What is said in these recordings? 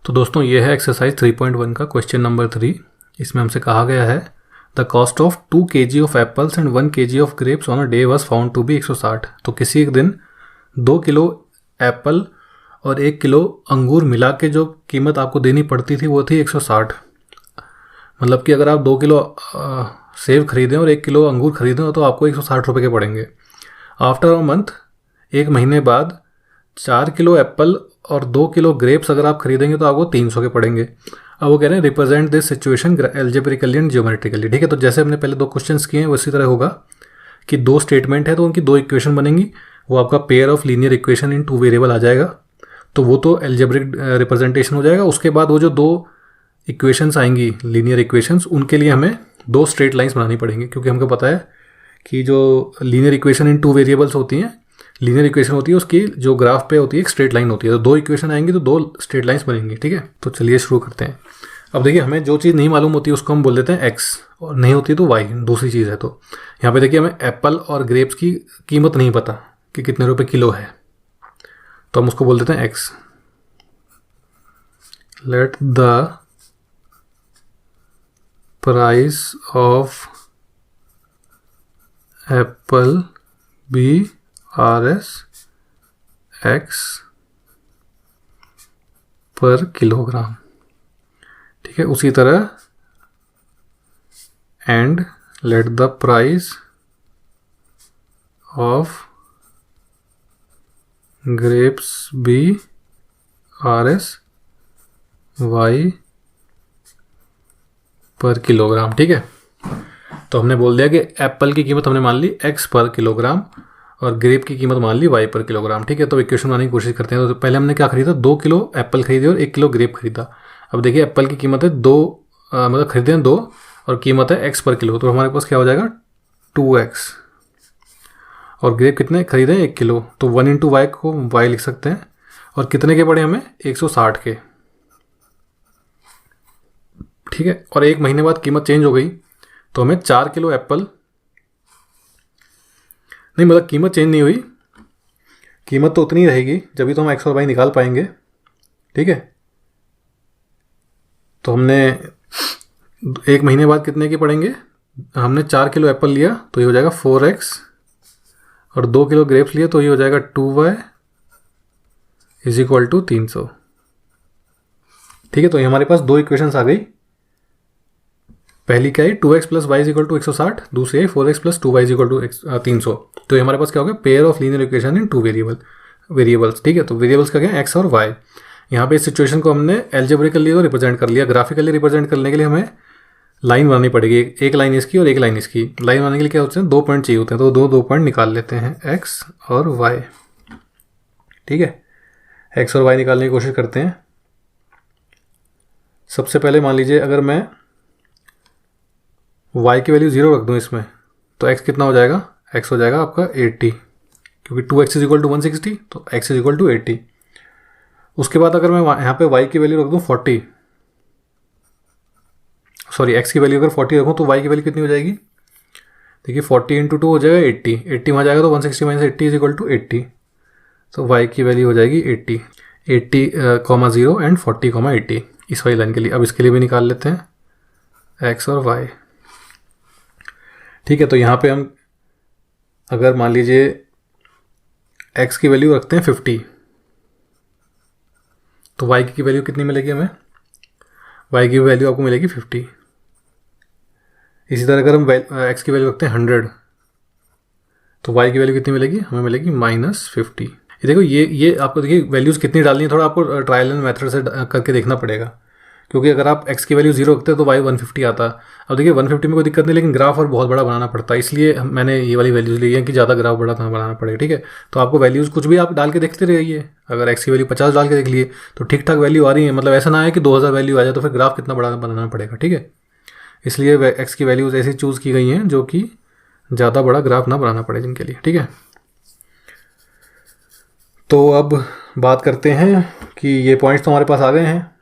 तो दोस्तों ये है एक्सरसाइज 3.1 का क्वेश्चन नंबर 3। इसमें हमसे कहा गया है the cost of 2 kg of apples and 1 kg of grapes on a day was found to be 160। तो किसी एक दिन 2 किलो एप्पल और 1 किलो अंगूर मिला के जो कीमत आपको देनी पड़ती थी वो थी 160। मतलब कि अगर आप 2 किलो सेब खरीदें और 1 किलो अंगूर खरीदें तो आपको 160 रुपये के पड़ेंगे। आफ्टर अ मंथ, एक महीने बाद 4 किलो एप्पल और 2 किलो ग्रेप्स अगर आप खरीदेंगे तो आपको 300 के पड़ेंगे। अब वो कह रहे हैं represent this situation algebraically and geometrically. ठीक है, तो जैसे हमने पहले 2 क्वेश्चंस किए हैं उसी तरह होगा कि 2 स्टेटमेंट है तो उनकी 2 इक्वेशन बनेंगी। वो आपका pair of linear equation in 2 variable आ जाएगा, तो वो तो एल्जेब्रिक रिप्रेजेंटेशन हो जाएगा। उसके बाद वो जो 2 इक्वेशंस आएंगी लीनियर इक्वेशंस, उनके लिए हमें 2 स्ट्रेट लाइन्स बनानी पड़ेंगी, क्योंकि हमको पता है कि जो लीनियर इक्वेशन इन 2 वेरिएबल्स होती हैं, लीनियर इक्वेशन होती है उसकी जो ग्राफ पे होती है एक स्ट्रेट लाइन होती है। तो 2 इक्वेशन आएंगी तो 2 स्ट्रेट लाइन्स बनेंगी। ठीक है, तो चलिए शुरू करते हैं। अब देखिए, हमें जो चीज़ नहीं मालूम होती है उसको हम बोल देते हैं x, और नहीं होती तो y, दूसरी चीज़ है। तो यहाँ पे देखिए हमें एप्पल और ग्रेप्स की कीमत नहीं पता कि कितने रुपए किलो है, तो हम उसको बोल देते हैं x। Let the price of apple be RS x per kilogram. ठीक है, उसी तरह and let the price of grapes be RS y per kilogram. ठीक है, तो हमने बोल दिया कि एप्पल की कीमत हमने मान ली x पर किलोग्राम और ग्रेप की कीमत मान ली y पर किलोग्राम। ठीक है, तो इक्वेशन बनाने की कोशिश करते हैं। तो पहले हमने क्या खरीदा, 2 किलो एप्पल खरीदे और 1 किलो ग्रेप खरीदा। अब देखिए एप्पल की कीमत है 2, मतलब खरीदे हैं 2 और कीमत है x पर किलो, तो हमारे पास क्या हो जाएगा 2x। और ग्रेप कितने खरीदे, 1 किलो, तो 1 इंटू वाई को y लिख सकते हैं। और कितने के पड़े हमें, 160 के। ठीक है, और 1 महीने बाद कीमत चेंज हो गई तो हमें 4 किलो एप्पल, नहीं मतलब कीमत चेंज नहीं हुई, कीमत तो उतनी रहेगी, जब भी तो हम x और y निकाल पाएंगे। ठीक है, तो हमने 1 महीने बाद कितने के पड़ेंगे, हमने 4 किलो एप्पल लिया तो ये हो जाएगा 4x, और 2 किलो ग्रेप्स लिए तो ये हो जाएगा 2y इज इक्वल टू 300। ठीक है, तो ये हमारे पास 2 इक्वेशंस आ गई। पहली क्या है, 2x plus Y is equal to 160, दूसरी है 4x plus 2y is equal to 300। तो ये हमारे पास क्या हो गया, pair of linear equation in 2 variables. ठीक है, तो वेरिएबल्स का क्या है, x और y। यहाँ पे इस सिचुएशन को हमने एल्जेब्रिकली तो रिप्रेजेंट कर लिया। ग्राफिकली रिप्रेजेंट करने के लिए हमें लाइन बनानी पड़ेगी, एक लाइन इसकी और एक लाइन इसकी। लाइन बनाने के लिए क्या होते हैं, 2 पॉइंट चाहिए होते हैं, तो 2 पॉइंट निकाल लेते हैं, x और y। ठीक है, x और y निकालने की कोशिश करते हैं। सबसे पहले मान लीजिए अगर मैं y की वैल्यू 0 रख दूँ इसमें, तो x कितना हो जाएगा, x हो जाएगा आपका 80, क्योंकि 2x इज इक्वल टू 160, तो x इज इक्वल टू 80। उसके बाद अगर मैं यहाँ पे y की वैल्यू रख दूँ 40, सॉरी x की वैल्यू अगर 40 रखूँ तो y की वैल्यू कितनी हो जाएगी, देखिए 40 इंटू 2 हो जाएगा 80, 80 वहाँ जाएगा तो 160 माइनस 80 इज इक्वल टू 80, तो y की वैल्यू हो जाएगी 80, 80,0 एंड 40,80 इस वाली लाइन के लिए। अब इसके लिए भी निकाल लेते हैं x और y। ठीक है, तो यहाँ पे हम अगर मान लीजिए x की वैल्यू रखते हैं 50, तो y की वैल्यू कितनी मिलेगी हमें, y की वैल्यू आपको मिलेगी 50। इसी तरह अगर हम x की वैल्यू रखते हैं 100, तो y की वैल्यू कितनी मिलेगी, हमें मिलेगी -50। ये देखो, ये आपको देखिए वैल्यूज़ कितनी डालनी है, थोड़ा आपको ट्रायल एंड मेथड से करके देखना पड़ेगा, क्योंकि अगर आप x की वैल्यू 0 रखते हैं तो y 150 आता। अब देखिए 150 में कोई दिक्कत नहीं, लेकिन ग्राफ और बहुत बड़ा बनाना पड़ता है, इसलिए मैंने ये वाली वैल्यूज़ ली है कि ज़्यादा ग्राफ बड़ा बनाना पड़ेगा। ठीक है, तो आपको वैल्यूज़ कुछ भी आप डाल के देखते रहिए। अगर x की वैल्यू 50 डाल के देख लिए तो ठीक ठाक वैल्यू आ रही है, मतलब ऐसा ना है कि 2000 वैल्यू आ जाए तो फिर ग्राफ कितना बड़ा बनाना पड़ेगा। ठीक है, इसलिए x की वैल्यूज़ ऐसी चूज़ की गई हैं जो कि ज़्यादा बड़ा ग्राफ ना बनाना पड़े जिनके लिए। ठीक है, तो अब बात करते हैं कि ये पॉइंट्स तो हमारे पास आ गए हैं।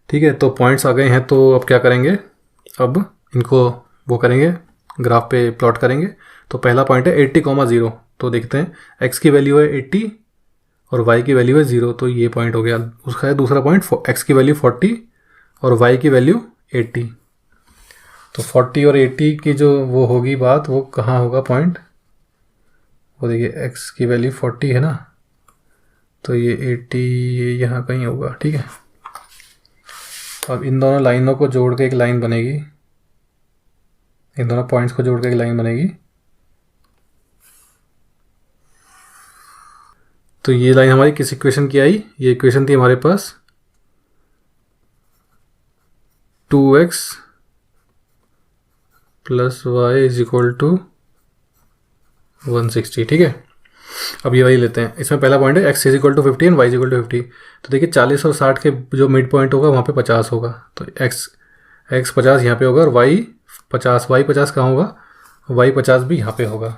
ठीक है, तो पॉइंट्स आ गए हैं, तो अब क्या करेंगे, अब इनको वो करेंगे, ग्राफ पे प्लॉट करेंगे। तो पहला पॉइंट है 80,0, तो देखते हैं x की वैल्यू है 80 और y की वैल्यू है 0, तो ये पॉइंट हो गया। उसका है दूसरा पॉइंट, x की वैल्यू 40 और y की वैल्यू 80। तो 40 और 80 की जो वो होगी बात, वो कहाँ होगा पॉइंट, वो देखिए x की वैल्यू 40 है ना, तो ये 80 यहाँ कहीं होगा। ठीक है, अब इन दोनों लाइनों को जोड़ के एक लाइन बनेगी, इन दोनों पॉइंट्स को जोड़ के एक लाइन बनेगी। तो ये लाइन हमारी किस इक्वेशन की आई, ये इक्वेशन थी हमारे पास 2x plus Y is equal to 160। ठीक है, अब ये वाली लेते हैं। इसमें पहला पॉइंट है x is equal to 50 and y is equal to 50। तो देखिए 40 और 60 के जो मिड पॉइंट होगा वहाँ पे 50 होगा, तो x 50 यहाँ पे होगा और y 50 कहाँ होगा, y 50 भी यहाँ पे होगा।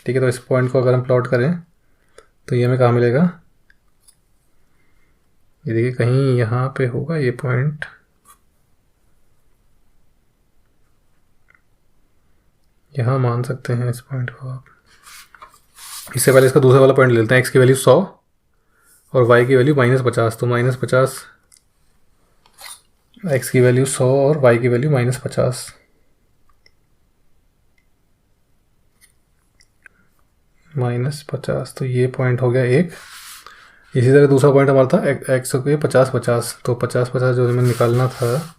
ठीक है, तो इस पॉइंट को अगर हम प्लॉट करें तो ये हमें कहाँ मिलेगा, ये देखिए कहीं यहाँ पे होगा ये पॉइंट, यहाँ मान सकते हैं इस पॉइंट को आप। इससे पहले इसका दूसरा वाला पॉइंट ले लेते हैं, x की वैल्यू 100 और y की वैल्यू -50। तो -50, x की वैल्यू 100 और y की वैल्यू -50। -50, तो ये पॉइंट हो गया एक। इसी तरह दूसरा पॉइंट हमारा था x को 50-50, तो 50-50 जो हमें निकालना था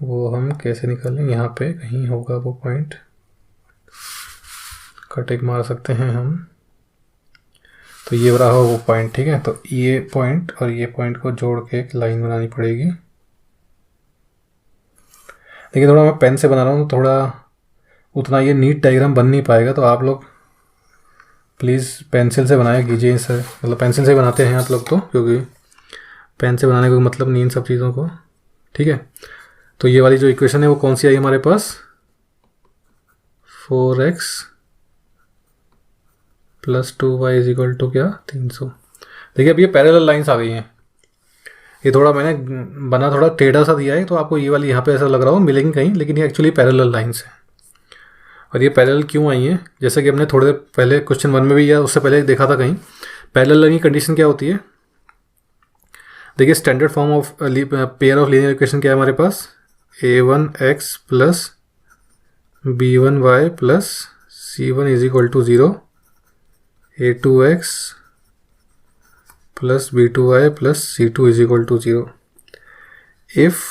वो हम कैसे निकालें, यहाँ पे कहीं होगा वो पॉइंट, कट एक मार सकते हैं हम, तो ये रहा वो पॉइंट। ठीक है, तो ये पॉइंट और ये पॉइंट को जोड़ के एक लाइन बनानी पड़ेगी। देखिए थोड़ा मैं पेन से बना रहा हूँ तो थोड़ा उतना ये नीट डायग्राम बन नहीं पाएगा, तो आप लोग प्लीज़ पेंसिल से बनाया कीजिए इसे, मतलब पेंसिल से बनाते हैं आप लोग तो, क्योंकि पेन से बनाने का कोई मतलब नहीं इन सब चीज़ों को। ठीक है, तो ये वाली जो इक्वेशन है वो कौन सी आई हमारे पास, 4x plus 2y is equal to क्या, 300। देखिए अब ये पैरेलल लाइंस आ गई हैं। ये थोड़ा मैंने बना थोड़ा टेढ़ा सा दिया है, तो आपको ये वाली यहाँ पे ऐसा लग रहा हो मिलेंगी कहीं, लेकिन ये एक्चुअली पैरेलल लाइंस है। और ये पैरेलल क्यों आई हैं, जैसे कि हमने थोड़ी देर पहले क्वेश्चन 1 में भी या उससे पहले देखा था कहीं, पैरेलल लाइन की कंडीशन क्या होती है। देखिए standard form of pair of linear equation क्या है हमारे पास, a1x plus b1y plus c1 is equal to 0, a2x plus b2y plus c2 is equal to 0। If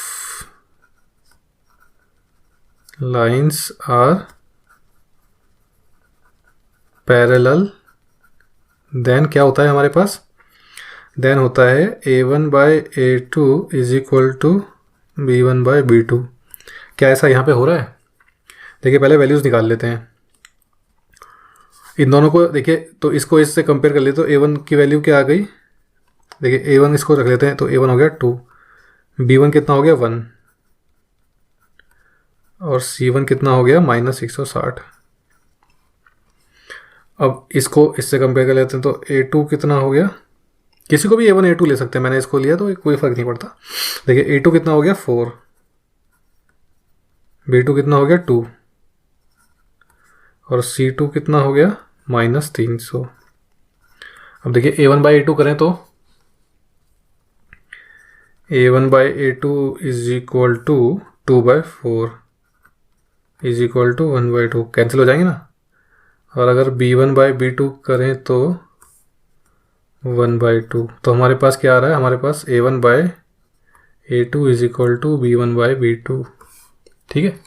lines are parallel, then क्या होता है हमारे पास, देन होता है a1 by a2 is equal to b1 by b2। क्या ऐसा यहाँ पे हो रहा है, देखिए पहले वैल्यूज़ निकाल लेते हैं इन दोनों को। देखिए तो इसको इससे कंपेयर कर ले तो a1 की वैल्यू क्या आ गई, देखिए a1 इसको रख लेते हैं, तो a1 हो गया 2, b1 कितना हो गया 1 और c1 कितना हो गया -160। अब इसको इससे कंपेयर कर लेते हैं, तो a2 कितना हो गया, किसी को भी a1 a2 ले सकते हैं, मैंने इसको लिया तो कोई फ़र्क नहीं पड़ता। देखिए a2 कितना हो गया 4, b2 कितना हो गया 2 और c2 कितना हो गया -300। अब देखिए a1 बाई a2 करें तो a1 by a2 is equal to 2/4 is equal to 1/2, cancel हो जाएंगे ना। और अगर b1 बाई b2 करें तो 1/2, तो हमारे पास क्या आ रहा है, हमारे पास a1 by a2 is equal to b1 by b2। ठीक है,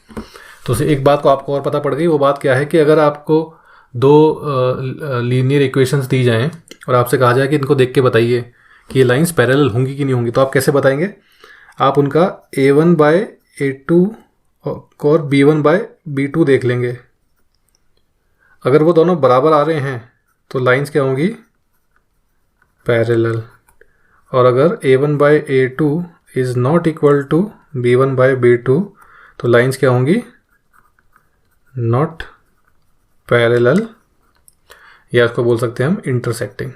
तो एक बात को आपको और पता पड़ गई, वो बात क्या है कि अगर आपको दो लीनियर इक्वेशंस दी जाएं और आपसे कहा जाए कि इनको देख के बताइए कि ये लाइंस पैरेलल होंगी कि नहीं होंगी, तो आप कैसे बताएंगे, आप उनका a1 बाई a2 और b1 बाई b2 देख लेंगे। अगर वो दोनों बराबर आ रहे हैं तो लाइंस क्या होंगी, पैरेलल। और अगर a1 by a2 is not equal to b1 by b2 तो लाइंस क्या होंगी, नॉट पैरेलल, या इसको बोल सकते हैं हम इंटरसेक्टिंग।